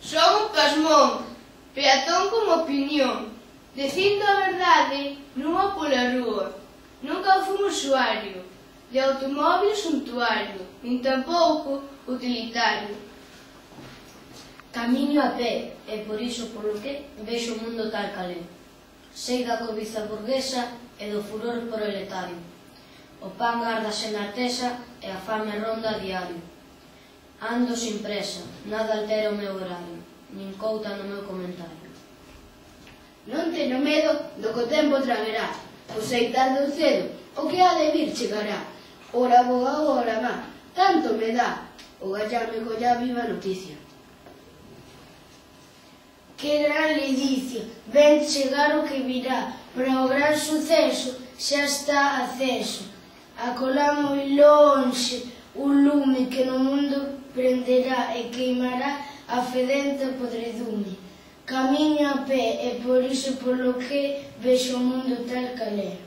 Son un pasmón, peatón como opinión, dicindo a verdade nunha pola rúa. Nunca fui usuario de automóbil suntuario, nin tampouco utilitario. Camiño a pé, e por iso polo que vexo o mundo tal calé. Sei da cobiza burguesa e do furor proletario. O pan gárdase na artesa e a fame ronda a diario. Ando sin presa, nada altera o meu horario, nin couta no meu comentario. Non teño medo do que o tempo traerá, pois sei tarde ou cedo, o que ha de vir chegará. Ora boa, ora má, tanto me dá, o gallame colla viva noticia. Que gran ledicia, ven chegar o que virá, para o gran suceso xa está aceso. Acolá moi lonxe un lume que no mundo prenderá e queimará a fedenta podredume. Camiño a pé e por iso polo que vexo o mundo tal calé.